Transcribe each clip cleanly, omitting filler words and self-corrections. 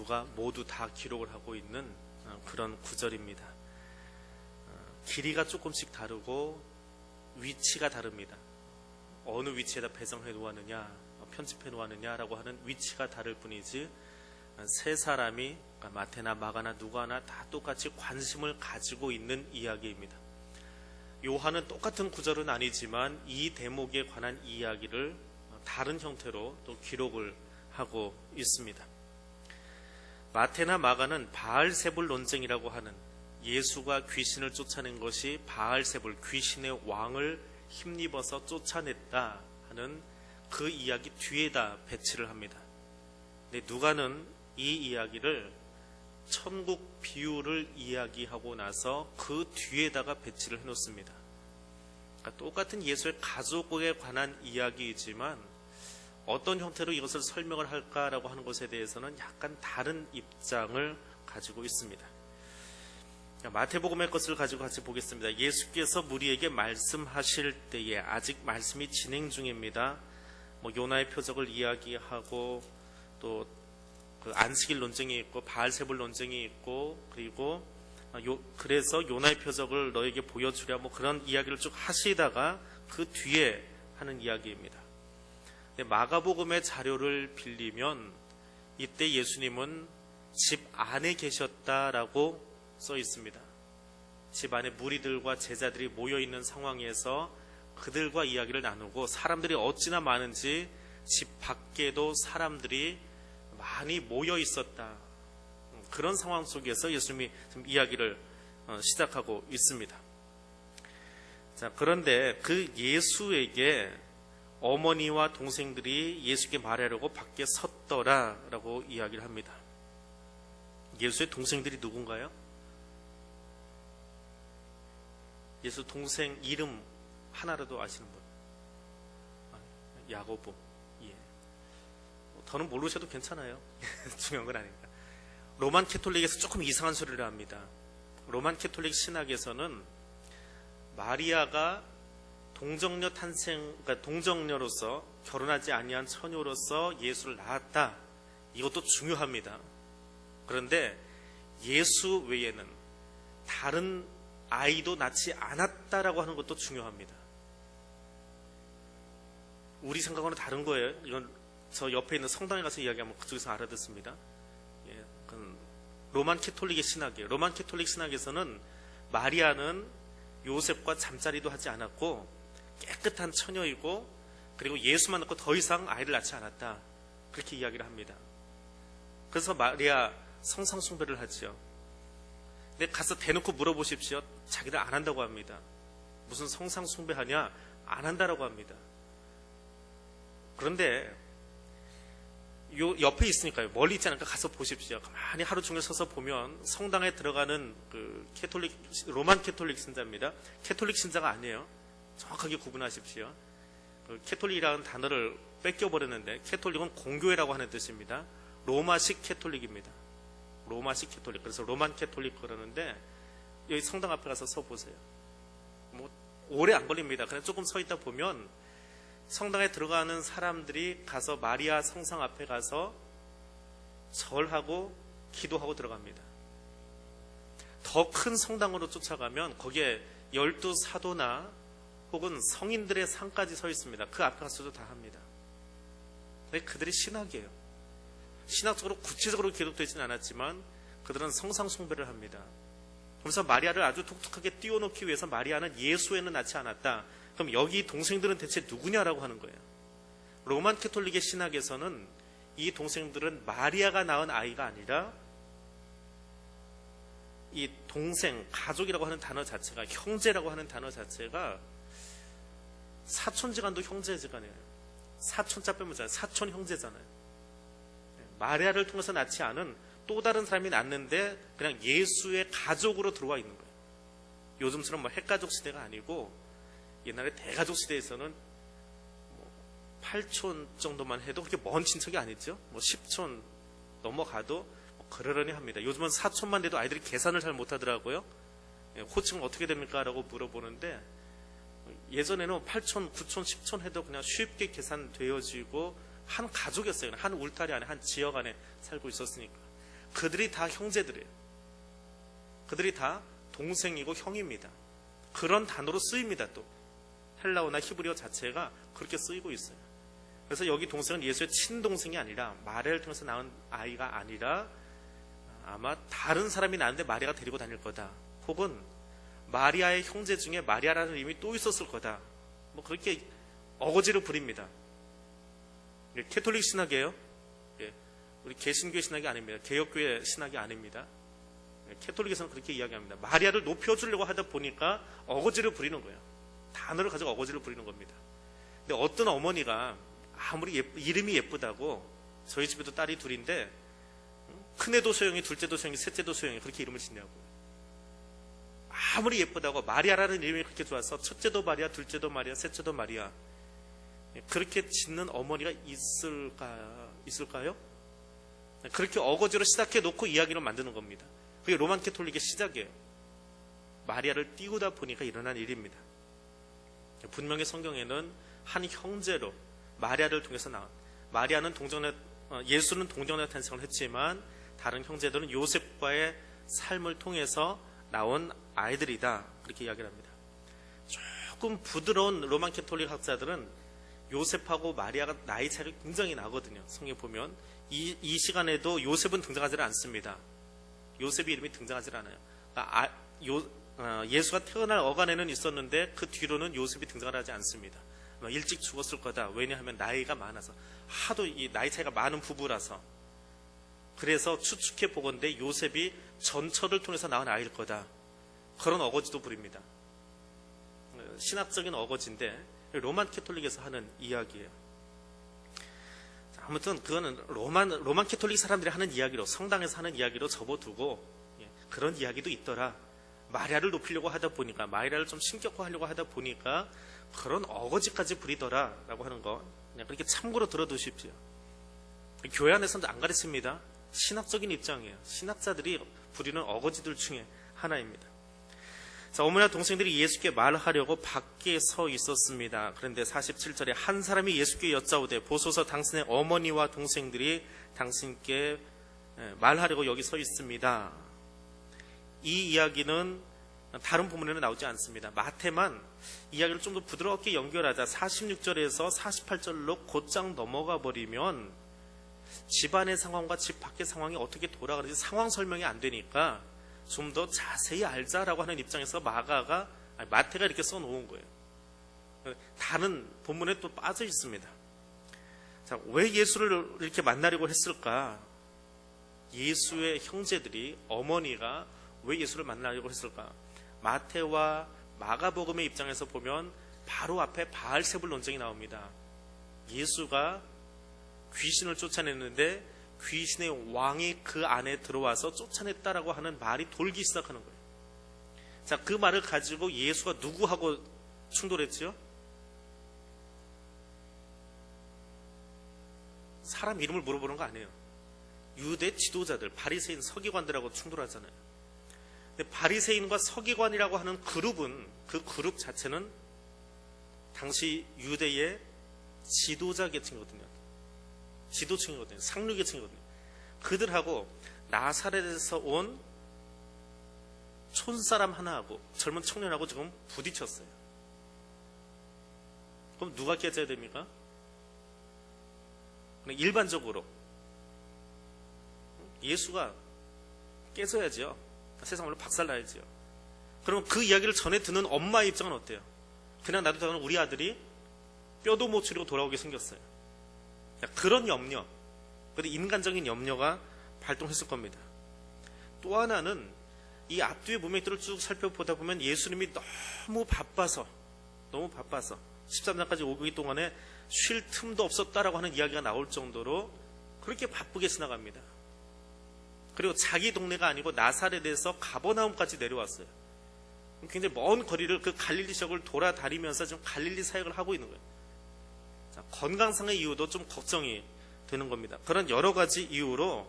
누가 모두 다 기록을 하고 있는 그런 구절입니다. 길이가 조금씩 다르고 위치가 다릅니다. 어느 위치에다 배정해 놓았느냐, 편집해 놓았느냐라고 하는 위치가 다를 뿐이지 세 사람이 마태나 마가나 누가나 다 똑같이 관심을 가지고 있는 이야기입니다. 요한은 똑같은 구절은 아니지만 이 대목에 관한 이야기를 다른 형태로 또 기록을 하고 있습니다. 마태나 마가는 바알세불 논쟁이라고 하는 예수가 귀신을 쫓아낸 것이 바알세불, 귀신의 왕을 힘입어서 쫓아냈다 하는 그 이야기 뒤에다 배치를 합니다. 근데 누가는 이 이야기를 천국 비유를 이야기하고 나서 그 뒤에다가 배치를 해놓습니다. 그러니까 똑같은 예수의 가족에 관한 이야기이지만 어떤 형태로 이것을 설명을 할까라고 하는 것에 대해서는 약간 다른 입장을 가지고 있습니다. 마태복음의 것을 가지고 같이 보겠습니다. 예수께서 무리에게 말씀하실 때에 아직 말씀이 진행 중입니다. 요나의 표적을 이야기하고 또 그 안식일 논쟁이 있고 바알세불 논쟁이 있고 그리고 그래서 요나의 표적을 너에게 보여주랴 그런 이야기를 쭉 하시다가 그 뒤에 하는 이야기입니다. 마가복음의 자료를 빌리면 이때 예수님은 집 안에 계셨다라고 써 있습니다. 집 안에 무리들과 제자들이 모여 있는 상황에서 그들과 이야기를 나누고 사람들이 어찌나 많은지 집 밖에도 사람들이 많이 모여 있었다. 그런 상황 속에서 예수님이 이야기를 시작하고 있습니다. 자, 그런데 그 예수에게 어머니와 동생들이 예수께 말하려고 밖에 섰더라라고 이야기를 합니다. 예수의 동생들이 누군가요? 예수 동생 이름 하나라도 아시는 분? 야고보. 예. 더는 모르셔도 괜찮아요. 중요한 건 아니니까. 로만 캐톨릭에서 조금 이상한 소리를 합니다. 로만 캐톨릭 신학에서는 마리아가 동정녀 탄생, 그러니까 동정녀로서 결혼하지 아니한 처녀로서 예수를 낳았다. 이것도 중요합니다. 그런데 예수 외에는 다른 아이도 낳지 않았다라고 하는 것도 중요합니다. 우리 생각과는 다른 거예요. 이건 저 옆에 있는 성당에 가서 이야기하면 그쪽에서 알아듣습니다. 예, 로만 캐톨릭의 신학이에요. 로만 캐톨릭 신학에서는 마리아는 요셉과 잠자리도 하지 않았고 깨끗한 처녀이고 그리고 예수만 낳고 더 이상 아이를 낳지 않았다. 그렇게 이야기를 합니다. 그래서 마리아 성상 숭배를 하지요. 근데 가서 대놓고 물어보십시오. 자기들 안 한다고 합니다. 무슨 성상 숭배하냐? 안 한다라고 합니다. 그런데 요 옆에 있으니까요. 멀리 있지 않을까 가서 보십시오. 가만히 하루 종일 서서 보면 성당에 들어가는 그 캐톨릭, 로만 캐톨릭 신자입니다. 캐톨릭 신자가 아니에요. 정확하게 구분하십시오. 그 캐톨릭이라는 단어를 뺏겨버렸는데 캐톨릭은 공교회라고 하는 뜻입니다. 로마식 캐톨릭입니다. 로마식 캐톨릭. 그래서 로만 캐톨릭 그러는데 여기 성당 앞에 가서 서 보세요. 오래 안 걸립니다. 그냥 조금 서 있다 보면 성당에 들어가는 사람들이 가서 마리아 성상 앞에 가서 절하고 기도하고 들어갑니다. 더 큰 성당으로 쫓아가면 거기에 12사도나 혹은 성인들의 상까지 서 있습니다. 그 앞에 가서도 다 합니다. 근데 그들이 신학이에요. 신학적으로 구체적으로 기록되어 있지는 않았지만 그들은 성상 숭배를 합니다. 그래서 마리아를 아주 독특하게 띄워놓기 위해서 마리아는 예수에는 낳지 않았다. 그럼 여기 동생들은 대체 누구냐라고 하는 거예요. 로만 캐톨릭의 신학에서는 이 동생들은 마리아가 낳은 아이가 아니라 이 동생, 가족이라고 하는 단어 자체가, 형제라고 하는 단어 자체가 사촌지간도 형제지간이에요. 사촌자 빼면 사촌 형제잖아요. 마리아를 통해서 낳지 않은 또 다른 사람이 낳는데 그냥 예수의 가족으로 들어와 있는 거예요. 요즘처럼 핵가족 시대가 아니고 옛날에 대가족 시대에서는 8촌 정도만 해도 그렇게 먼 친척이 아니죠. 10촌 넘어가도 그러려니 합니다. 요즘은 4촌만 돼도 아이들이 계산을 잘 못하더라고요. 호칭은 어떻게 됩니까? 라고 물어보는데 예전에는 8촌, 9촌, 10촌 해도 그냥 쉽게 계산되어지고 한 가족이었어요. 한 울타리 안에, 한 지역 안에 살고 있었으니까. 그들이 다 형제들이에요. 그들이 다 동생이고 형입니다. 그런 단어로 쓰입니다. 또 헬라어나 히브리어 자체가 그렇게 쓰이고 있어요. 그래서 여기 동생은 예수의 친동생이 아니라 마리아를 통해서 낳은 아이가 아니라 아마 다른 사람이 낳았는데 마리아가 데리고 다닐 거다. 혹은 마리아의 형제 중에 마리아라는 이름이 또 있었을 거다. 뭐 그렇게 어거지를 부립니다. 캐톨릭 신학이에요. 우리 개신교의 신학이 아닙니다. 개혁교의 신학이 아닙니다. 캐톨릭에서는 그렇게 이야기합니다. 마리아를 높여주려고 하다 보니까 어거지를 부리는 거예요. 단어를 가지고 어거지를 부리는 겁니다. 근데 어떤 어머니가 아무리 이름이 예쁘다고, 저희 집에도 딸이 둘인데 큰애도 소영이, 둘째도 소영이, 셋째도 소영이 그렇게 이름을 짓냐고요. 아무리 예쁘다고 마리아라는 이름이 그렇게 좋아서 첫째도 마리아, 둘째도 마리아, 셋째도 마리아 그렇게 짓는 어머니가 있을까요? 그렇게 어거지로 시작해 놓고 이야기를 만드는 겁니다. 그게 로만 캐톨릭의 시작이에요. 마리아를 띄우다 보니까 일어난 일입니다. 분명히 성경에는 한 형제로 마리아를 통해서 나온, 마리아는 예수는 동정녀 탄생을 했지만 다른 형제들은 요셉과의 삶을 통해서 나온 아이들이다, 그렇게 이야기를 합니다. 조금 부드러운 로만 캐톨릭 학자들은 요셉하고 마리아가 나이 차이가 굉장히 나거든요. 성경 보면 이 시간에도 요셉은 등장하지 않습니다. 요셉의 이름이 등장하지 않아요. 예수가 태어날 어간에는 있었는데 그 뒤로는 요셉이 등장을 하지 않습니다. 일찍 죽었을 거다. 왜냐하면 나이가 많아서, 하도 이 나이 차이가 많은 부부라서. 그래서 추측해 보건대 요셉이 전처를 통해서 낳은 아이일 거다. 그런 어거지도 부립니다. 신학적인 어거지인데 로만 캐톨릭에서 하는 이야기예요. 아무튼 그거는 로만 캐톨릭 사람들이 하는 이야기로, 성당에서 하는 이야기로 접어두고, 그런 이야기도 있더라. 마리아를 높이려고 하다 보니까, 마리아를 좀 신격화하려고 하다 보니까 그런 어거지까지 부리더라 라고 하는 거 그냥 그렇게 참고로 들어두십시오. 교회 안에서는 안 가르칩니다. 신학적인 입장이에요. 신학자들이 부리는 어거지들 중에 하나입니다. 자, 어머니와 동생들이 예수께 말하려고 밖에 서 있었습니다. 그런데 47절에 한 사람이 예수께 여짜오되 보소서 당신의 어머니와 동생들이 당신께 말하려고 여기 서 있습니다. 이 이야기는 다른 본문에는 나오지 않습니다. 마태만 이야기를 좀 더 부드럽게 연결하자 46절에서 48절로 곧장 넘어가 버리면 집안의 상황과 집 밖의 상황이 어떻게 돌아가는지 상황 설명이 안 되니까 좀 더 자세히 알자라고 하는 입장에서 마태가 이렇게 써놓은 거예요. 다른 본문에 또 빠져 있습니다. 자, 왜 예수를 이렇게 만나려고 했을까? 예수의 형제들이, 어머니가 왜 예수를 만나려고 했을까? 마태와 마가복음의 입장에서 보면 바로 앞에 바알세불 논쟁이 나옵니다. 예수가 귀신을 쫓아냈는데 귀신의 왕이 그 안에 들어와서 쫓아냈다라고 하는 말이 돌기 시작하는 거예요. 자, 그 말을 가지고 예수가 누구하고 충돌했죠? 사람 이름을 물어보는 거 아니에요. 유대 지도자들, 바리새인, 서기관들하고 충돌하잖아요. 근데 바리새인과 서기관이라고 하는 그룹은, 그 그룹 자체는 당시 유대의 지도자 계층이거든요. 지도층이거든요. 상류 계층이거든요. 그들하고 나사렛에서 온 촌사람 하나하고 젊은 청년하고 지금 부딪혔어요. 그럼 누가 깨져야 됩니까? 일반적으로 예수가 깨져야죠. 세상으로 박살나야죠. 그럼 그 이야기를 전해 듣는 엄마의 입장은 어때요? 그냥 놔두다가는 우리 아들이 뼈도 못 추리고 돌아오게 생겼어요. 그런 염려, 인간적인 염려가 발동했을 겁니다. 또 하나는 이 앞뒤의 문맥들을 쭉 살펴보다 보면 예수님이 너무 바빠서 13장까지 오기 동안에 쉴 틈도 없었다라고 하는 이야기가 나올 정도로 그렇게 바쁘게 지나갑니다. 그리고 자기 동네가 아니고 나사렛에서 가버나움까지 내려왔어요. 굉장히 먼 거리를 그 갈릴리 지역을 돌아다니면서 지금 갈릴리 사역을 하고 있는 거예요. 자, 건강상의 이유도 좀 걱정이 되는 겁니다. 그런 여러 가지 이유로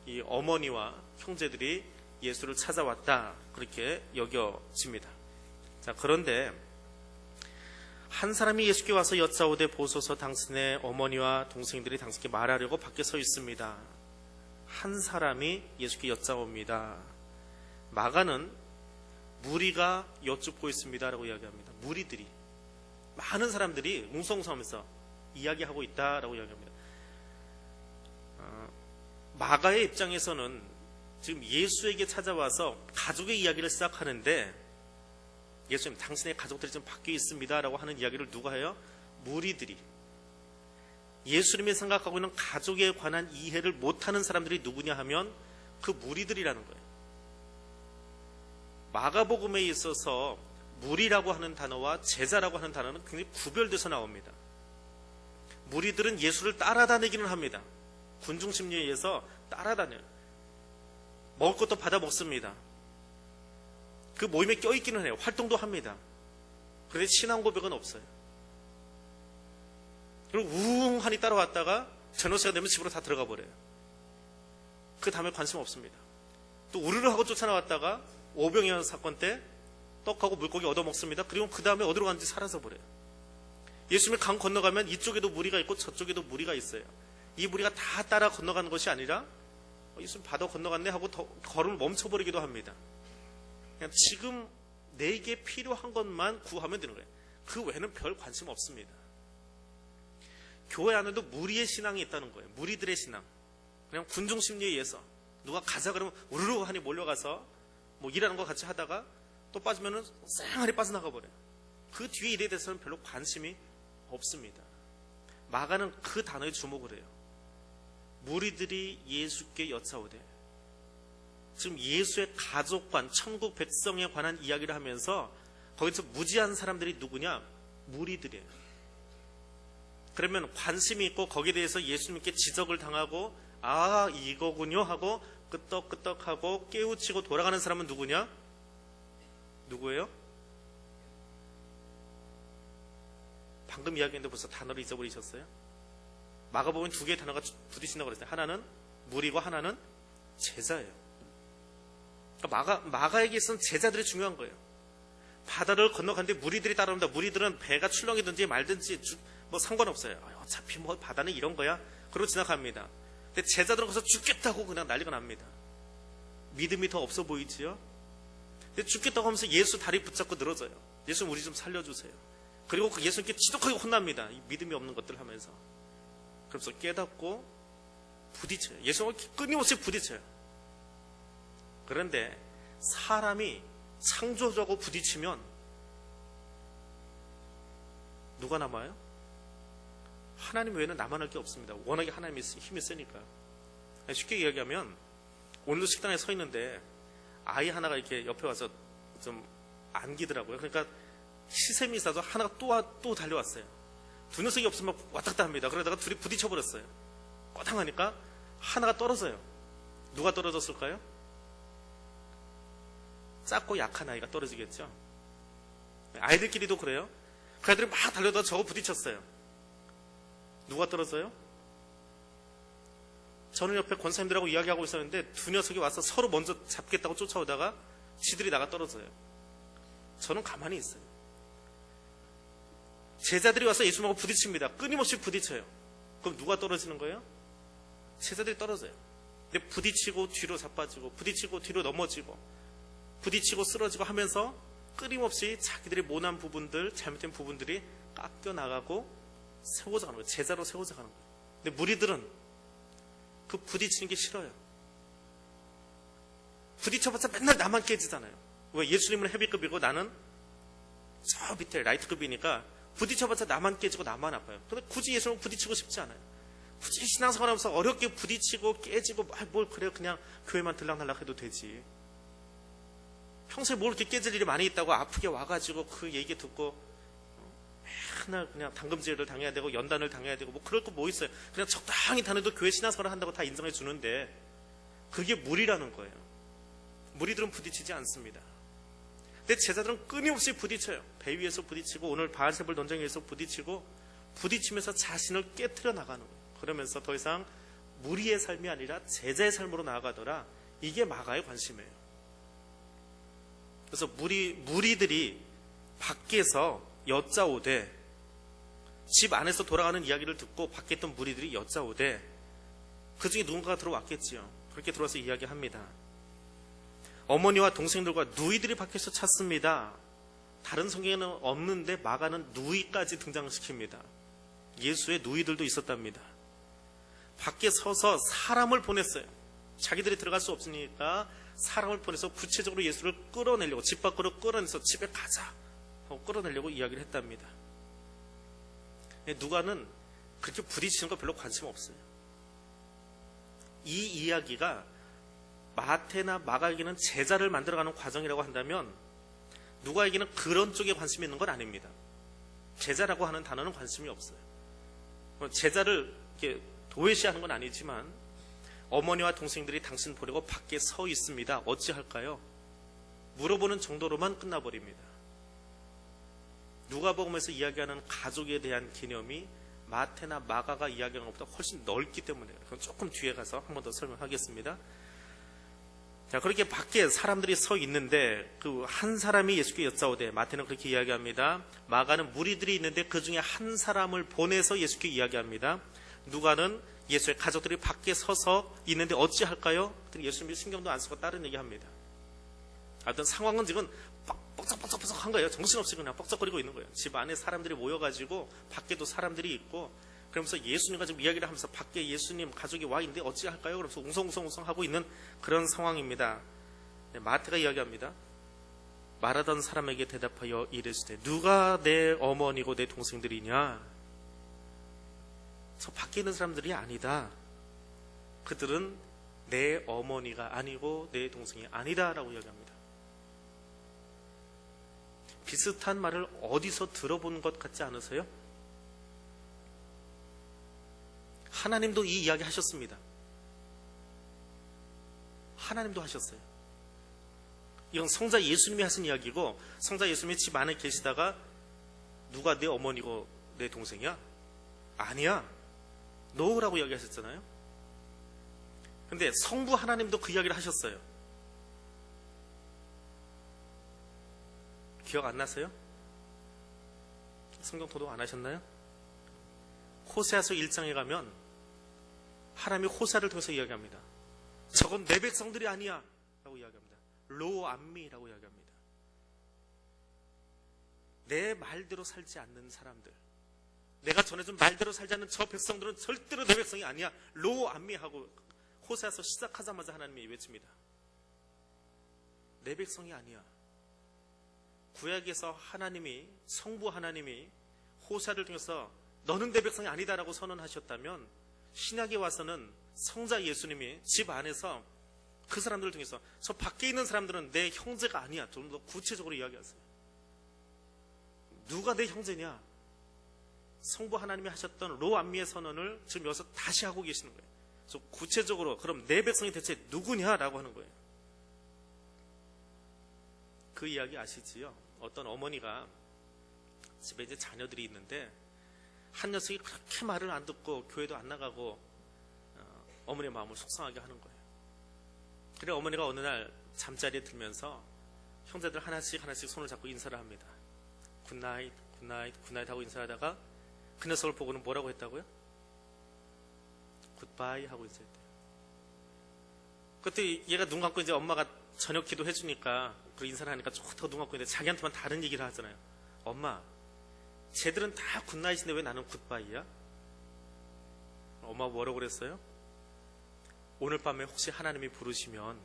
이 어머니와 형제들이 예수를 찾아왔다, 그렇게 여겨집니다. 자, 그런데 한 사람이 예수께 와서 여짜오되 보소서 당신의 어머니와 동생들이 당신께 말하려고 밖에 서 있습니다. 한 사람이 예수께 여짜옵니다. 마가는 무리가 여쭙고 있습니다라고 이야기합니다. 무리들이, 많은 사람들이 웅성웅성하면서 이야기하고 있다라고 이야기합니다. 마가의 입장에서는 지금 예수에게 찾아와서 가족의 이야기를 시작하는데, 예수님 당신의 가족들이 좀 바뀌어 있습니다라고 하는 이야기를 누가 해요? 무리들이. 예수님이 생각하고 있는 가족에 관한 이해를 못하는 사람들이 누구냐 하면 그 무리들이라는 거예요. 마가복음에 있어서 무리라고 하는 단어와 제자라고 하는 단어는 굉장히 구별돼서 나옵니다. 무리들은 예수를 따라다니기는 합니다. 군중심리에 의해서 따라다녀요. 먹을 것도 받아 먹습니다. 그 모임에 껴있기는 해요. 활동도 합니다. 그런데 신앙 고백은 없어요. 그리고 우웅하니 따라왔다가 저녁 시간 되면 집으로 다 들어가 버려요. 그 다음에 관심 없습니다. 또 우르르 하고 쫓아나왔다가 오병이어 사건 때 떡하고 물고기 얻어먹습니다. 그리고 그 다음에 어디로 갔는지 사라져 버려요. 예수님이 강 건너가면 이쪽에도 무리가 있고 저쪽에도 무리가 있어요. 이 무리가 다 따라 건너가는 것이 아니라 예수님 바다 건너갔네 하고 걸음을 멈춰버리기도 합니다. 그냥 지금 내게 필요한 것만 구하면 되는 거예요. 그 외에는 별 관심 없습니다. 교회 안에도 무리의 신앙이 있다는 거예요. 무리들의 신앙. 그냥 군중 심리에 의해서 누가 가자 그러면 우르르 하니 몰려가서 뭐 일하는 거 같이 하다가 또 빠지면은 쌩하니 빠져나가 버려요. 그 뒤에 일에 대해서는 별로 관심이 없습니다. 마가는 그 단어에 주목을 해요. 무리들이 예수께 여짜오되. 지금 예수의 가족관, 천국 백성에 관한 이야기를 하면서 거기서 무지한 사람들이 누구냐? 무리들이에요. 그러면 관심이 있고 거기에 대해서 예수님께 지적을 당하고 아 이거군요 하고 끄떡끄떡하고 깨우치고 돌아가는 사람은 누구냐? 누구예요? 방금 이야기했는데 벌써 단어를 잊어버리셨어요? 마가복음 두 개의 단어가 부딪힌다고 그랬어요. 하나는 무리고 하나는 제자예요. 그러니까 마가에게 있어서는 제자들이 중요한 거예요. 바다를 건너갔는데 무리들이 따라옵니다. 무리들은 배가 출렁이든지 말든지 뭐 상관없어요. 어차피 뭐 바다는 이런 거야. 그러고 지나갑니다. 근데 제자들은 거기서 죽겠다고 그냥 난리가 납니다. 믿음이 더 없어 보이지요? 근데 죽겠다고 하면서 예수 다리 붙잡고 늘어져요. 예수 우리 좀 살려주세요. 그리고 그 예수님께 지독하게 혼납니다. 이 믿음이 없는 것들 하면서. 그래서 깨닫고 부딪혀요. 예수님을 끊임없이 부딪혀요. 그런데 사람이 창조주하고 부딪히면 누가 남아요? 하나님 외에는 남아날 게 없습니다. 워낙에 하나님이 힘이 세니까. 쉽게 이야기하면 오늘도 식당에 서 있는데 아이 하나가 이렇게 옆에 와서 좀 안기더라고요. 그러니까 시샘이 있어서 하나가 또 달려왔어요. 두 녀석이 없으면 왔다 갔다 합니다. 그러다가 둘이 부딪혀버렸어요. 꼬당하니까 하나가 떨어져요. 누가 떨어졌을까요? 작고 약한 아이가 떨어지겠죠. 아이들끼리도 그래요. 그 아이들이 막 달려다가 저거 부딪혔어요. 누가 떨어져요? 저는 옆에 권사님들하고 이야기하고 있었는데 두 녀석이 와서 서로 먼저 잡겠다고 쫓아오다가 지들이 나가 떨어져요. 저는 가만히 있어요. 제자들이 와서 예수님하고 부딪힙니다. 끊임없이 부딪혀요. 그럼 누가 떨어지는 거예요? 제자들이 떨어져요. 근데 부딪히고 뒤로 자빠지고 부딪히고 뒤로 넘어지고 부딪히고 쓰러지고 하면서 끊임없이 자기들의 모난 부분들, 잘못된 부분들이 깎여 나가고 세워져 가는 거예요. 제자로 세워져 가는 거예요. 근데 무리들은 그 부딪히는 게 싫어요. 부딪혀봤자 맨날 나만 깨지잖아요. 왜? 예수님은 헤비급이고 나는 저 밑에 라이트급이니까 부딪혀봤자 나만 깨지고 나만 아파요. 근데 굳이 예수님은 부딪히고 싶지 않아요. 굳이 신앙생활하면서 어렵게 부딪히고 깨지고 뭘 그래요. 그냥 교회만 들락날락 해도 되지. 평소에 뭘 이렇게 깨질 일이 많이 있다고 아프게 와가지고 그 얘기 듣고 맨날 그냥 당금질을 당해야 되고 연단을 당해야 되고 뭐 그럴 거 뭐 있어요. 그냥 적당히 다녀도 교회 신앙생활을 한다고 다 인정해 주는데 그게 무리라는 거예요. 무리들은 부딪히지 않습니다. 근데 제자들은 끊임없이 부딪혀요. 배 위에서 부딪히고 오늘 바알세불 논쟁에서 부딪히고 부딪히면서 자신을 깨트려 나가는 거예요. 그러면서 더 이상 무리의 삶이 아니라 제자의 삶으로 나아가더라. 이게 마가의 관심이에요. 그래서 무리들이 밖에서 여짜오되 집 안에서 돌아가는 이야기를 듣고 밖에 있던 무리들이 여짜오되 그 중에 누군가가 들어왔겠지요. 그렇게 들어와서 이야기합니다. 어머니와 동생들과 누이들이 밖에서 찾습니다. 다른 성경에는 없는데 마가는 누이까지 등장시킵니다. 예수의 누이들도 있었답니다. 밖에 서서 사람을 보냈어요. 자기들이 들어갈 수 없으니까 사람을 보내서 구체적으로 예수를 끌어내려고, 집 밖으로 끌어내서 집에 가자 하고 끌어내려고 이야기를 했답니다. 누가는 그렇게 부딪히는 거 별로 관심 없어요. 이 이야기가 마태나 마가에게는 제자를 만들어가는 과정이라고 한다면 누가에게는 그런 쪽에 관심이 있는 건 아닙니다. 제자라고 하는 단어는 관심이 없어요. 제자를 이렇게 도외시하는 건 아니지만 어머니와 동생들이 당신 보려고 밖에 서 있습니다. 어찌할까요? 물어보는 정도로만 끝나버립니다. 누가복음에서 이야기하는 가족에 대한 개념이 마태나 마가가 이야기하는 것보다 훨씬 넓기 때문에 그건 조금 뒤에 가서 한 번 더 설명하겠습니다. 자, 그렇게 밖에 사람들이 서 있는데 그 한 사람이 예수께 여짜오되, 마태는 그렇게 이야기합니다. 마가는 무리들이 있는데 그 중에 한 사람을 보내서 예수께 이야기합니다. 누가는 예수의 가족들이 밖에 서서 있는데 어찌할까요? 예수님이 신경도 안 쓰고 다른 얘기합니다. 어떤 상황은 지금 뻑적뻑적한 거예요. 정신없이 그냥 뻑적거리고 있는 거예요. 집 안에 사람들이 모여가지고 밖에도 사람들이 있고, 그러면서 예수님과 지금 이야기를 하면서 밖에 예수님 가족이 와 있는데 어찌할까요? 그러면서 웅성웅성 하고 있는 그런 상황입니다. 네, 마태가 이야기합니다. 말하던 사람에게 대답하여 이르시되, 누가 내 어머니고 내 동생들이냐? 저 밖에 있는 사람들이 아니다. 그들은 내 어머니가 아니고 내 동생이 아니다라고 이야기합니다. 비슷한 말을 어디서 들어본 것 같지 않으세요? 하나님도 이 이야기 하셨습니다. 하나님도 하셨어요. 이건 성자 예수님이 하신 이야기고, 성자 예수님이 집 안에 계시다가 누가 내 어머니고 내 동생이야? 아니야, 너라고 이야기하셨잖아요. 근데 성부 하나님도 그 이야기를 하셨어요. 기억 안 나세요? 성경 도독 안 하셨나요? 호세아서 1장에 가면 하나님이 호세아를 통해서 이야기합니다. 저건 내 백성들이 아니야 라고 이야기합니다. 로암미라고 이야기합니다. 내 말대로 살지 않는 사람들, 내가 전해준 말대로 살지 않는 저 백성들은 절대로 내 백성이 아니야. 로암미하고 호세아서 시작하자마자 하나님이 외칩니다. 내 백성이 아니야. 구약에서 하나님이, 성부 하나님이 호세아를 통해서 너는 내 백성이 아니다라고 선언하셨다면, 신약에 와서는 성자 예수님이 집 안에서 그 사람들을 통해서 저 밖에 있는 사람들은 내 형제가 아니야, 좀 더 구체적으로 이야기하세요. 누가 내 형제냐? 성부 하나님이 하셨던 로암미의 선언을 지금 여기서 다시 하고 계시는 거예요. 그래서 구체적으로 그럼 내 백성이 대체 누구냐라고 하는 거예요. 그 이야기 아시지요? 어떤 어머니가 집에 이제 자녀들이 있는데 한 녀석이 그렇게 말을 안 듣고 교회도 안 나가고 어머니의 마음을 속상하게 하는 거예요. 그래 어머니가 어느 날 잠자리에 들면서 형제들 하나씩 손을 잡고 인사를 합니다. 굿나잇 굿나잇 굿나잇 하고 인사하다가 그 녀석을 보고는 뭐라고 했다고요? 굿바이 하고 인사했대요. 그때 얘가 눈 감고 이제 엄마가 저녁 기도 해주니까 그 인사를 하니까 좋다고 눈 감고 있는데 자기한테만 다른 얘기를 하잖아요. 엄마, 쟤들은 다 굿나잇인데 왜 나는 굿바이야? 엄마가 뭐라고 그랬어요? 오늘 밤에 혹시 하나님이 부르시면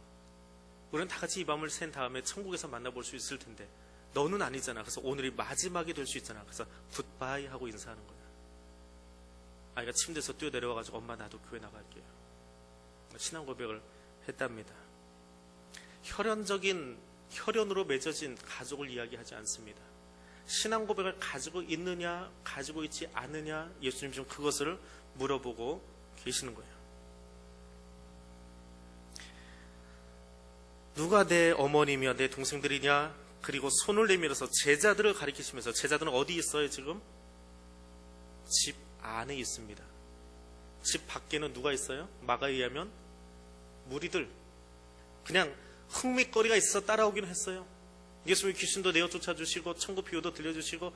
우리는 다 같이 이 밤을 샌 다음에 천국에서 만나볼 수 있을 텐데 너는 아니잖아. 그래서 오늘이 마지막이 될 수 있잖아. 그래서 굿바이 하고 인사하는 거야. 아이가 침대에서 뛰어내려와가지고 엄마 나도 교회 나갈게요. 신앙 고백을 했답니다. 혈연으로 맺어진 가족을 이야기하지 않습니다. 신앙 고백을 가지고 있느냐 가지고 있지 않느냐, 예수님 지금 그것을 물어보고 계시는 거예요. 누가 내 어머니며 내 동생들이냐? 그리고 손을 내밀어서 제자들을 가리키시면서, 제자들은 어디 있어요 지금? 집 안에 있습니다. 집 밖에는 누가 있어요? 마가에 의하면 무리들, 그냥 흥미거리가 있어서 따라오기는 했어요. 예수님이 귀신도 내어 쫓아주시고 천국 비유도 들려주시고,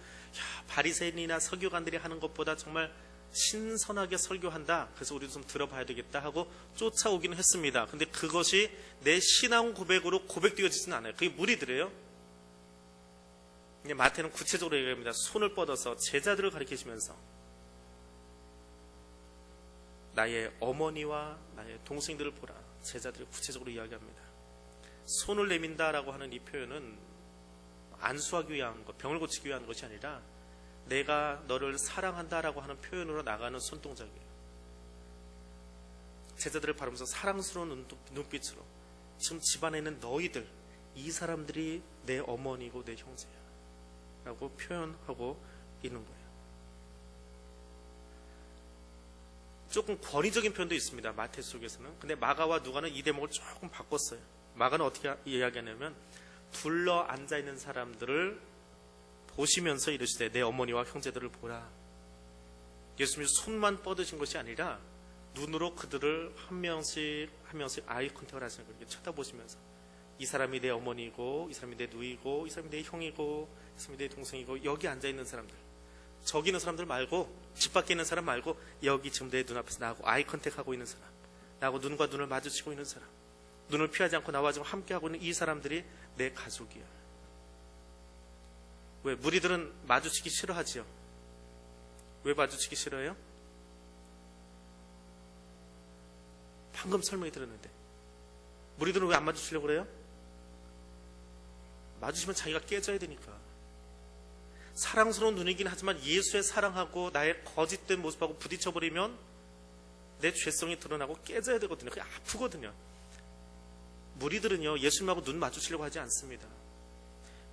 바리새인이나 서기관들이 하는 것보다 정말 신선하게 설교한다. 그래서 우리도 좀 들어봐야 되겠다 하고 쫓아오기는 했습니다. 근데 그것이 내 신앙 고백으로 고백되어지지는 않아요. 그게 무리들이에요. 마태는 구체적으로 얘기합니다. 손을 뻗어서 제자들을 가리키시면서 나의 어머니와 나의 동생들을 보라. 제자들을 구체적으로 이야기합니다. 손을 내민다라고 하는 이 표현은 안수하기 위한 것, 병을 고치기 위한 것이 아니라 내가 너를 사랑한다라고 하는 표현으로 나가는 손동작이에요. 제자들을 바라보면서 사랑스러운 눈빛으로 지금 집안에 있는 너희들, 이 사람들이 내 어머니고 내 형제야 라고 표현하고 있는 거예요. 조금 권위적인 표현도 있습니다. 마태 속에서는. 근데 마가와 누가는 이 대목을 조금 바꿨어요. 마가는 어떻게 이야기하냐면 둘러 앉아있는 사람들을 보시면서 이르시되 내 어머니와 형제들을 보라. 예수님이 손만 뻗으신 것이 아니라 눈으로 그들을 한 명씩 아이 컨택을 하시는 거예요. 쳐다보시면서 이 사람이 내 어머니고 이 사람이 내 누이고 이 사람이 내 형이고 이 사람이 내 동생이고 여기 앉아있는 사람들, 저기 있는 사람들 말고 집 밖에 있는 사람 말고 여기 지금 내 눈앞에서 나하고 아이 컨택하고 있는 사람, 나하고 눈과 눈을 마주치고 있는 사람, 눈을 피하지 않고 나와 지금 함께하고 있는 이 사람들이 내 가족이야. 왜? 무리들은 마주치기 싫어하지요. 왜 마주치기 싫어해요? 방금 설명이 들었는데 무리들은 왜 안 마주치려고 그래요? 마주치면 자기가 깨져야 되니까. 사랑스러운 눈이긴 하지만 예수의 사랑하고 나의 거짓된 모습하고 부딪혀버리면 내 죄성이 드러나고 깨져야 되거든요. 그게 아프거든요. 무리들은요, 예수님하고 눈 마주치려고 하지 않습니다.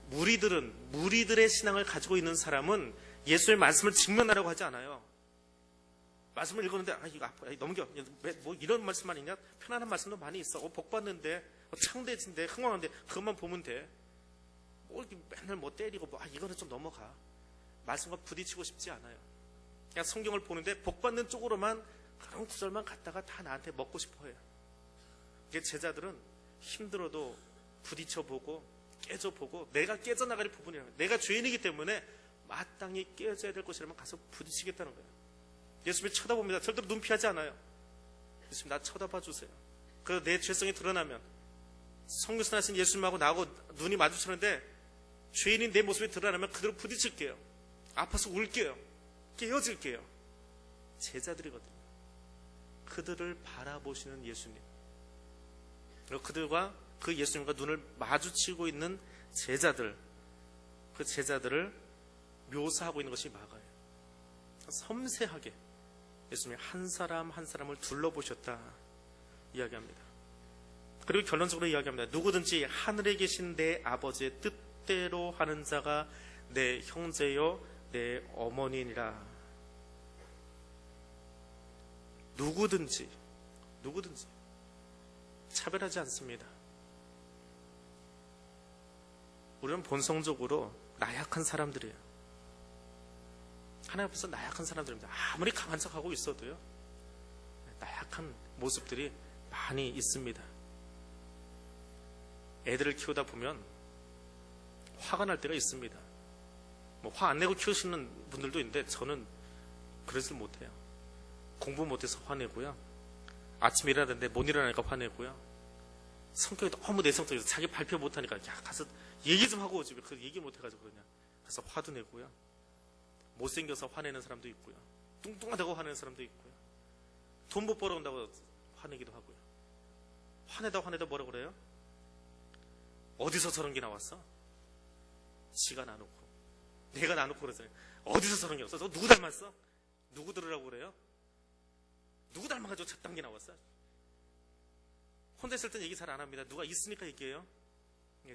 무리들의 신앙을 가지고 있는 사람은 예수의 말씀을 직면하려고 하지 않아요. 말씀을 읽었는데 이거 아파, 넘겨. 뭐 이런 말씀만 있냐? 편안한 말씀도 많이 있어. 복 받는데, 창대진데, 흥왕한데 그것만 보면 돼. 뭐 맨날 뭐 때리고 이거는 좀 넘어가. 말씀과 부딪히고 싶지 않아요. 그냥 성경을 보는데 복 받는 쪽으로만 그런 구절만 갖다가 다 나한테 먹고 싶어해요. 이게 제자들은 힘들어도 부딪혀보고 깨져보고 내가 깨져나갈 부분이라면, 내가 죄인이기 때문에 마땅히 깨져야 될 것이라면 가서 부딪히겠다는 거예요. 예수님이 쳐다봅니다. 절대로 눈 피하지 않아요. 예수님 나 쳐다봐 주세요. 그래서 내 죄성이 드러나면 성육신하신 예수님하고 나하고 눈이 마주치는데 죄인인 내 모습이 드러나면 그대로 부딪힐게요. 아파서 울게요. 깨어질게요. 제자들이거든요. 그들을 바라보시는 예수님, 그리고 그들과 그 예수님과 눈을 마주치고 있는 제자들, 그 제자들을 묘사하고 있는 것이 마가예요. 섬세하게 예수님이 한 사람 한 사람을 둘러보셨다 이야기합니다. 그리고 결론적으로 이야기합니다. 누구든지 하늘에 계신 내 아버지의 뜻대로 하는 자가 내 형제요 내 어머니니라. 누구든지 차별하지 않습니다. 우리는 본성적으로 나약한 사람들이에요. 하나님 앞에서 나약한 사람들입니다. 아무리 강한 척하고 있어도요, 나약한 모습들이 많이 있습니다. 애들을 키우다 보면 화가 날 때가 있습니다. 뭐 화 안 내고 키우시는 분들도 있는데 저는 그러질 못해요. 공부 못해서 화내고요, 아침에 일어나는데 못 일어나니까 화내고요, 성격이 너무 내성적이어서 자기 발표 못하니까 가서 얘기 좀 하고 오지 왜 그 얘기 못해가지고 그러냐, 그래서 화도 내고요, 못생겨서 화내는 사람도 있고요, 뚱뚱하다고 화내는 사람도 있고요, 돈 못 벌어온다고 화내기도 하고요. 화내다 뭐라고 그래요? 어디서 저런 게 나왔어? 지가 나놓고 내가 나놓고 그러잖아요. 어디서 저런 게 나왔어? 너 누구 닮았어? 누구 들으라고 그래요? 누구 닮아가지고 저딴 게 나왔어? 혼자 있을 땐 얘기 잘 안 합니다. 누가 있으니까 얘기해요.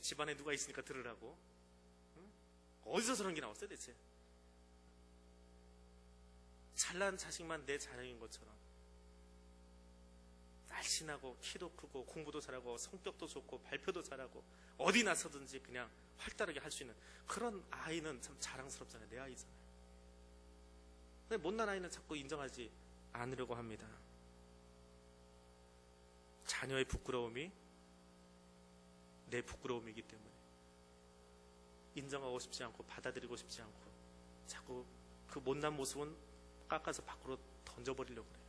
집안에 누가 있으니까 들으라고. 응? 어디서 저런 게 나왔어요 대체? 잘난 자식만 내 자녀인 것처럼 날씬하고 키도 크고 공부도 잘하고 성격도 좋고 발표도 잘하고 어디 나서든지 그냥 활달하게 할 수 있는 그런 아이는 참 자랑스럽잖아요. 내 아이잖아요. 근데 못난 아이는 자꾸 인정하지 않으려고 합니다. 자녀의 부끄러움이 내 부끄러움이기 때문에 인정하고 싶지 않고 받아들이고 싶지 않고 자꾸 그 못난 모습은 깎아서 밖으로 던져버리려고 그래요.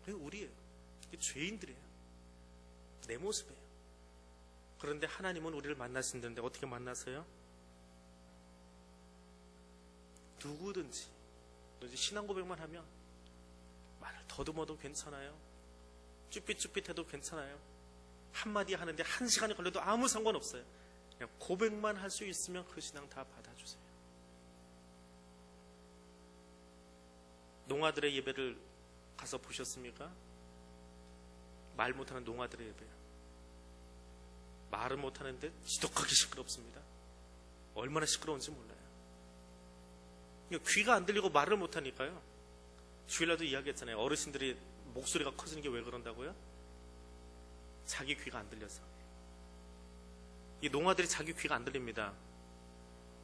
그게 우리예요. 그게 죄인들이에요. 내 모습이에요. 그런데 하나님은 우리를 만나신다는데 어떻게 만나세요? 누구든지 신앙 고백만 하면 말을 더듬어도 괜찮아요. 쭈삣쭈삣해도 괜찮아요. 한마디 하는데 1시간이 걸려도 아무 상관없어요. 그냥 고백만 할 수 있으면 그 신앙 다 받아주세요. 농아들의 예배를 가서 보셨습니까? 말 못하는 농아들의 예배요. 말은 못하는데 지독하게 시끄럽습니다. 얼마나 시끄러운지 몰라요. 귀가 안 들리고 말을 못하니까요. 주일날도 이야기했잖아요. 어르신들이 목소리가 커지는 게 왜 그런다고요? 자기 귀가 안 들려서. 이 농아들이 자기 귀가 안 들립니다.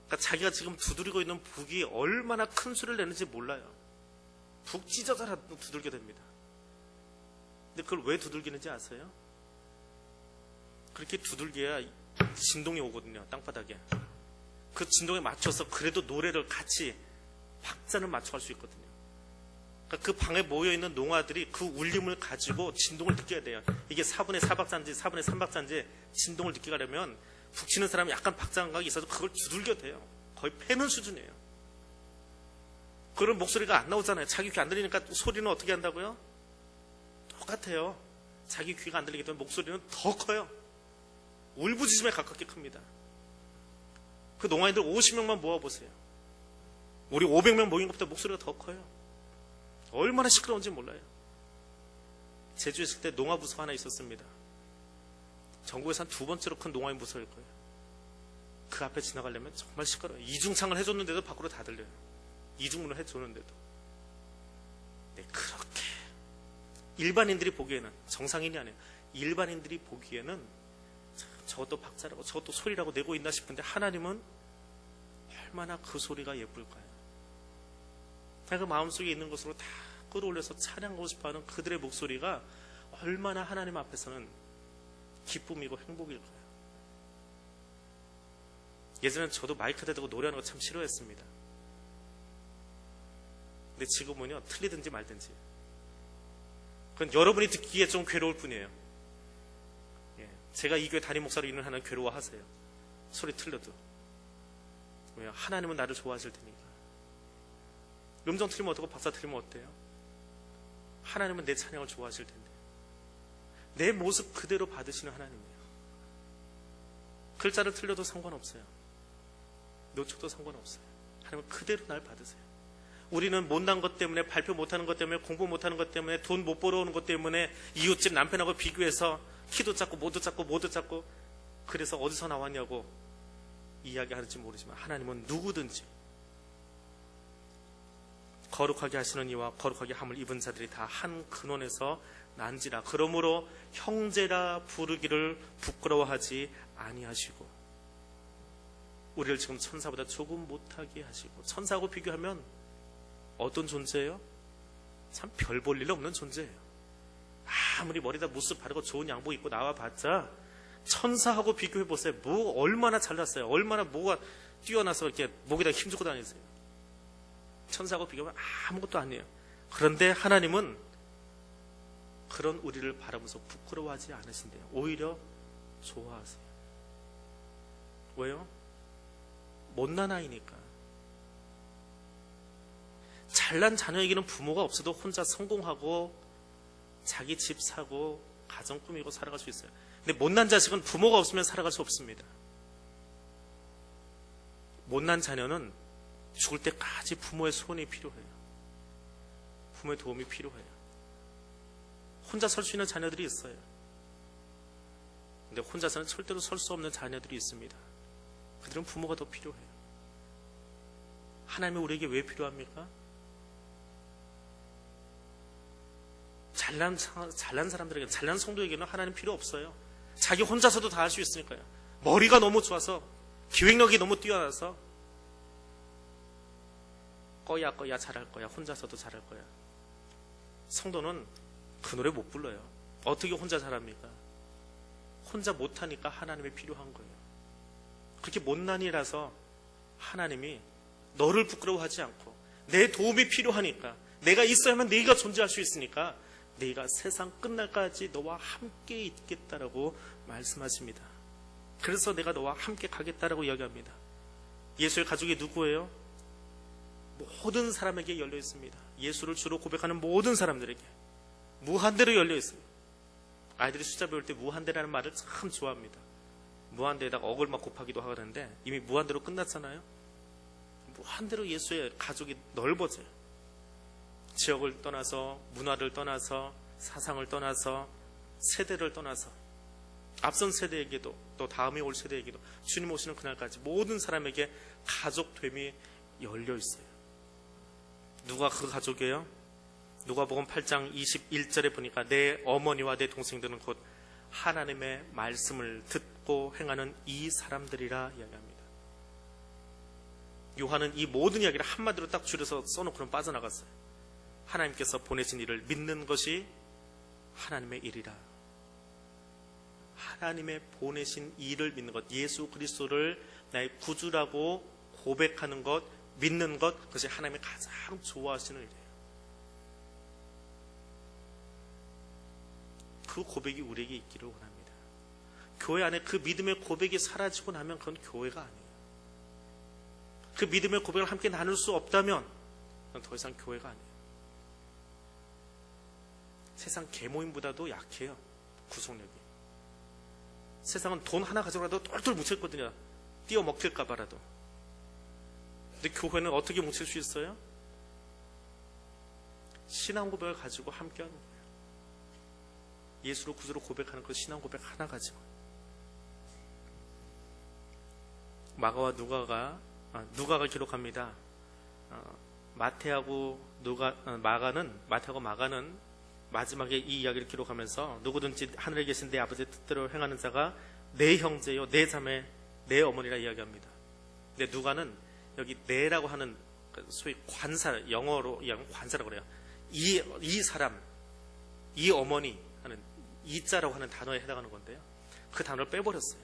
그러니까 자기가 지금 두드리고 있는 북이 얼마나 큰 소리를 내는지 몰라요. 북 찢어져라도 두들겨 댑니다. 근데 그걸 왜 두들기는지 아세요? 그렇게 두들겨야 진동이 오거든요. 땅바닥에. 그 진동에 맞춰서 그래도 노래를 같이 박자는 맞춰갈 수 있거든요. 그러니까 그 방에 모여있는 농아들이 그 울림을 가지고 진동을 느껴야 돼요. 이게 4분의 4박자인지 4분의 3박자인지 진동을 느끼려면 북치는 사람이 약간 박자 감각이 있어서 그걸 두들겨 대요. 거의 패는 수준이에요. 그런 목소리가 안 나오잖아요. 자기 귀 안 들리니까 소리는 어떻게 한다고요? 똑같아요. 자기 귀가 안 들리기 때문에 목소리는 더 커요. 울부짖음에 가깝게 큽니다. 그 농아인들 50명만 모아보세요. 우리 500명 모인 것보다 목소리가 더 커요. 얼마나 시끄러운지 몰라요. 제주에 있을 때 농아부서가 하나 있었습니다. 전국에서 한 2번째로 큰 농아인 부서일 거예요. 그 앞에 지나가려면 정말 시끄러워요. 이중창을 해줬는데도 밖으로 다 들려요. 이중문을 해줬는데도. 네, 그렇게 일반인들이 보기에는, 정상인이 아니에요. 일반인들이 보기에는 저것도 박자라고 저것도 소리라고 내고 있나 싶은데 하나님은 얼마나 그 소리가 예쁠까요? 그 마음속에 있는 것으로 다 끌어올려서 찬양하고 싶어하는 그들의 목소리가 얼마나 하나님 앞에서는 기쁨이고 행복일까요? 예전엔 저도 마이크 대고 노래하는 거 참 싫어했습니다. 근데 지금은요, 틀리든지 말든지 그건 여러분이 듣기에 좀 괴로울 뿐이에요. 제가 이 교회 담임 목사로 일을 하는 괴로워하세요. 소리 틀려도. 왜요? 하나님은 나를 좋아하실 테니까. 음정 틀리면 어떻고 박자 틀리면 어때요? 하나님은 내 찬양을 좋아하실 텐데. 내 모습 그대로 받으시는 하나님이에요. 글자를 틀려도 상관없어요. 놓쳐도 상관없어요. 하나님은 그대로 날 받으세요. 우리는 못난 것 때문에, 발표 못하는 것 때문에, 공부 못하는 것 때문에, 돈 못 벌어오는 것 때문에, 이웃집 남편하고 비교해서 키도 작고 모도 작고 그래서 어디서 나왔냐고 이야기하는지 모르지만 하나님은 누구든지 거룩하게 하시는 이와 거룩하게 함을 입은 자들이 다 한 근원에서 난지라. 그러므로 형제라 부르기를 부끄러워하지 아니하시고, 우리를 지금 천사보다 조금 못하게 하시고, 천사하고 비교하면 어떤 존재예요? 참 별 볼 일 없는 존재예요. 아무리 머리다 무스 바르고 좋은 양복 입고 나와봤자 천사하고 비교해보세요. 뭐 얼마나 잘났어요. 얼마나 뭐가 뛰어나서 이렇게 목에다 힘주고 다니세요. 천사하고 비교하면 아무것도 아니에요. 그런데 하나님은 그런 우리를 바라보면서 부끄러워하지 않으신대요. 오히려 좋아하세요. 왜요? 못난 아이니까. 잘난 자녀에게는 부모가 없어도 혼자 성공하고 자기 집 사고 가정 꾸미고 살아갈 수 있어요. 근데 못난 자식은 부모가 없으면 살아갈 수 없습니다. 못난 자녀는 죽을 때까지 부모의 손이 필요해요. 부모의 도움이 필요해요. 혼자 설 수 있는 자녀들이 있어요. 근데 혼자서는 절대로 설 수 없는 자녀들이 있습니다. 그들은 부모가 더 필요해요. 하나님이 우리에게 왜 필요합니까? 잘난 사람들에게, 잘난 성도에게는 하나님 필요 없어요. 자기 혼자서도 다 할 수 있으니까요. 머리가 너무 좋아서, 기획력이 너무 뛰어나서 꺼야 잘할 거야. 혼자서도 잘할 거야. 성도는 그 노래 못 불러요. 어떻게 혼자 잘합니까? 혼자 못하니까 하나님이 필요한 거예요. 그렇게 못난이라서 하나님이 너를 부끄러워하지 않고 내 도움이 필요하니까, 내가 있어야만 네가 존재할 수 있으니까 네가 세상 끝날까지 너와 함께 있겠다라고 말씀하십니다. 그래서 내가 너와 함께 가겠다라고 이야기합니다. 예수의 가족이 누구예요? 모든 사람에게 열려 있습니다. 예수를 주로 고백하는 모든 사람들에게 무한대로 열려 있습니다. 아이들이 숫자 배울 때 무한대라는 말을 참 좋아합니다. 무한대에다가 억을 막 곱하기도 하는데 이미 무한대로 끝났잖아요. 무한대로 예수의 가족이 넓어져요. 지역을 떠나서, 문화를 떠나서, 사상을 떠나서, 세대를 떠나서, 앞선 세대에게도 또 다음에 올 세대에게도 주님 오시는 그날까지 모든 사람에게 가족됨이 열려 있어요. 누가 그 가족이에요? 누가복음 8장 21절에 보니까 내 어머니와 내 동생들은 곧 하나님의 말씀을 듣고 행하는 이 사람들이라 이야기합니다. 요한은 이 모든 이야기를 한마디로 딱 줄여서 써놓고는 빠져나갔어요. 하나님께서 보내신 일을 믿는 것이 하나님의 일이라. 하나님의 보내신 일을 믿는 것, 예수 그리스도를 나의 구주라고 고백하는 것, 믿는 것, 그것이 하나님이 가장 좋아하시는 일이에요. 그 고백이 우리에게 있기를 원합니다. 교회 안에 그 믿음의 고백이 사라지고 나면 그건 교회가 아니에요. 그 믿음의 고백을 함께 나눌 수 없다면 그건 더 이상 교회가 아니에요. 세상 계모임보다도 약해요. 구속력이. 세상은 돈 하나 가져가도 똘똘 뭉쳤거든요. 띄어 먹힐까 봐라도. 근데 교회는 어떻게 뭉칠 수 있어요? 신앙 고백을 가지고 함께하는 거예요. 예수로 구주로 고백하는 그 신앙 고백 하나 가지고. 마가와 누가가 기록합니다. 마태하고 마가는 마지막에 이 이야기를 기록하면서 누구든지 하늘에 계신 내 아버지의 뜻대로 행하는 자가 내 형제요, 내 자매, 내 어머니라 이야기합니다. 근데 누가는 여기 내라고 하는 소위 관사, 영어로 관사라고 그래요. 이 사람, 이 어머니 하는 이자라고 하는 단어에 해당하는 건데요. 그 단어를 빼버렸어요.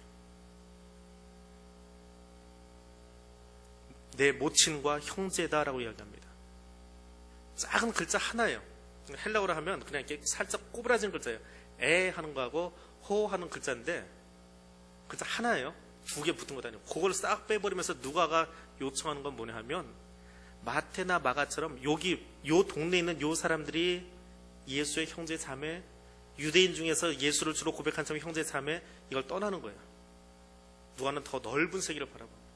내 모친과 형제다라고 이야기합니다. 작은 글자 하나예요. 헬라어로 하면 그냥 이렇게 살짝 꼬부라진 글자예요. 에 하는 거하고 호 하는 글자인데 글자 하나예요. 두 개 붙은 것도 아니고 그걸 싹 빼버리면서 누가가 요청하는 건 뭐냐 하면 마태나 마가처럼 여기 요 동네에 있는 요 사람들이 예수의 형제 자매, 유대인 중에서 예수를 주로 고백한 사람이 형제 자매, 이걸 떠나는 거예요. 누가는 더 넓은 세계를 바라봅니다.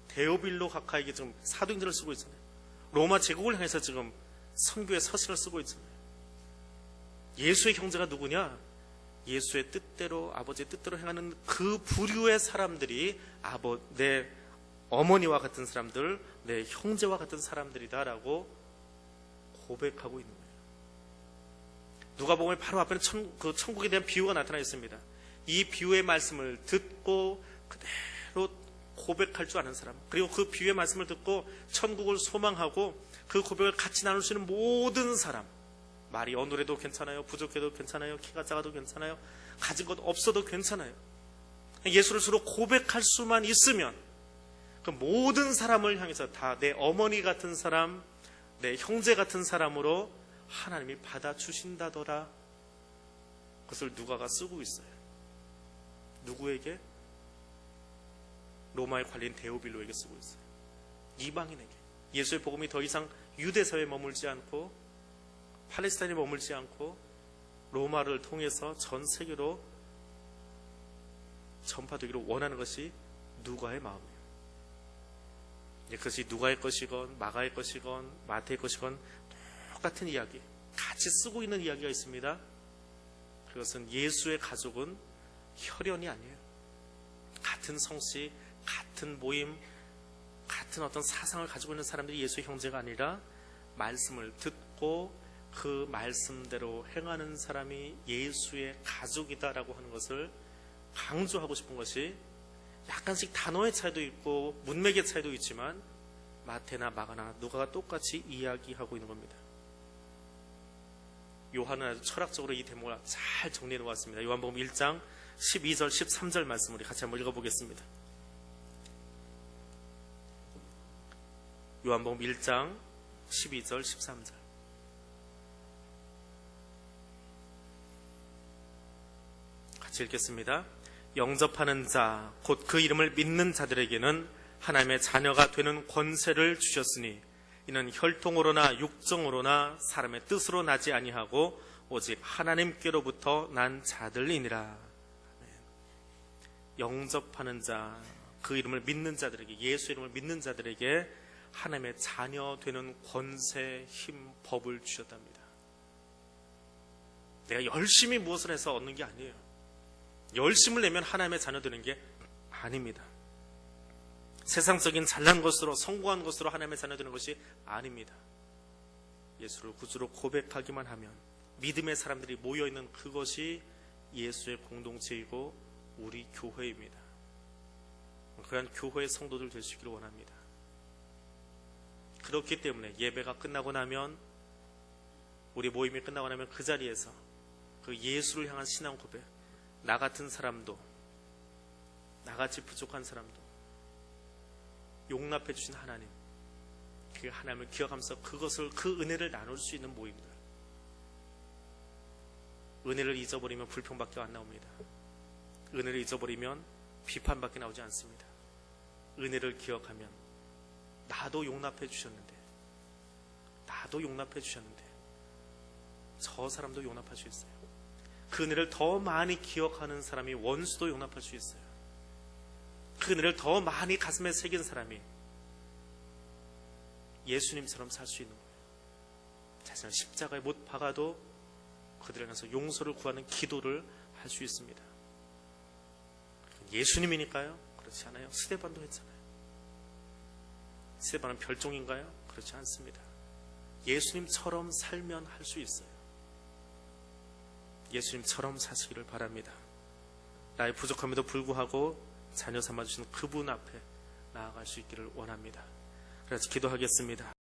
데오빌로 가카에게 지금 사도행전을 쓰고 있잖아요. 로마 제국을 향해서 지금 선교의 서신을 쓰고 있잖아요. 예수의 형제가 누구냐? 예수의 뜻대로, 아버지의 뜻대로 행하는 그 부류의 사람들이 내 어머니와 같은 사람들, 내 형제와 같은 사람들이다라고 고백하고 있는 거예요. 누가복음의 바로 앞에는 천국에 대한 비유가 나타나 있습니다. 이 비유의 말씀을 듣고 그대로 고백할 줄 아는 사람, 그리고 그 비유의 말씀을 듣고 천국을 소망하고 그 고백을 같이 나눌 수 있는 모든 사람, 말이 어눌해도 괜찮아요, 부족해도 괜찮아요, 키가 작아도 괜찮아요, 가진 것 없어도 괜찮아요. 예수를 주로 고백할 수만 있으면 그 모든 사람을 향해서 다 내 어머니 같은 사람, 내 형제 같은 사람으로 하나님이 받아주신다더라. 그것을 누가가 쓰고 있어요. 누구에게? 로마의 관리인 데오빌로에게 쓰고 있어요. 이방인에게. 예수의 복음이 더 이상 유대사회에 머물지 않고 팔레스타인에 머물지 않고 로마를 통해서 전 세계로 전파되기를 원하는 것이 누가의 마음이에요. 그것이 누가의 것이건 마가의 것이건 마태의 것이건 똑같은 이야기, 같이 쓰고 있는 이야기가 있습니다. 그것은 예수의 가족은 혈연이 아니에요. 같은 성씨, 같은 모임, 같은 어떤 사상을 가지고 있는 사람들이 예수의 형제가 아니라 말씀을 듣고 그 말씀대로 행하는 사람이 예수의 가족이다라고 하는 것을 강조하고 싶은 것이, 약간씩 단어의 차이도 있고 문맥의 차이도 있지만 마태나 마가나 누가가 똑같이 이야기하고 있는 겁니다. 요한은 아주 철학적으로 이 대목을 잘 정리해 놓았습니다. 요한복음 1장 12절 13절 말씀 우리 같이 한번 읽어보겠습니다. 요한복음 1장 12절, 13절. 같이 읽겠습니다. 영접하는 자, 곧 그 이름을 믿는 자들에게는 하나님의 자녀가 되는 권세를 주셨으니 이는 혈통으로나 육정으로나 사람의 뜻으로 나지 아니하고 오직 하나님께로부터 난 자들이니라. 영접하는 자, 그 이름을 믿는 자들에게, 예수 이름을 믿는 자들에게 하나님의 자녀 되는 권세, 힘, 법을 주셨답니다. 내가 열심히 무엇을 해서 얻는 게 아니에요. 열심을 내면 하나님의 자녀 되는 게 아닙니다. 세상적인 잘난 것으로, 성공한 것으로 하나님의 자녀 되는 것이 아닙니다. 예수를 구주로 고백하기만 하면 믿음의 사람들이 모여있는 그것이 예수의 공동체이고 우리 교회입니다. 그러한 교회의 성도들 될 수 있기를 원합니다. 그렇기 때문에 예배가 끝나고 나면, 우리 모임이 끝나고 나면 그 자리에서 그 예수를 향한 신앙 고백, 나 같은 사람도, 나같이 부족한 사람도 용납해 주신 하나님, 그 하나님을 기억하면서 그것을, 그 은혜를 나눌 수 있는 모임들. 은혜를 잊어버리면 불평밖에 안 나옵니다. 은혜를 잊어버리면 비판밖에 나오지 않습니다. 은혜를 기억하면 나도 용납해 주셨는데, 나도 용납해 주셨는데 저 사람도 용납할 수 있어요. 그 은혜를 더 많이 기억하는 사람이 원수도 용납할 수 있어요. 그 은혜를 더 많이 가슴에 새긴 사람이 예수님처럼 살 수 있는 거예요. 자신을 십자가에 못 박아도 그들을 향해서 용서를 구하는 기도를 할 수 있습니다. 예수님이니까요? 그렇지 않아요. 스데반도 했잖아요. 스데반은 별종인가요? 그렇지 않습니다. 예수님처럼 살면 할 수 있어요. 예수님처럼 사시기를 바랍니다. 나의 부족함에도 불구하고 자녀 삼아주시는 그분 앞에 나아갈 수 있기를 원합니다. 그래서 기도하겠습니다.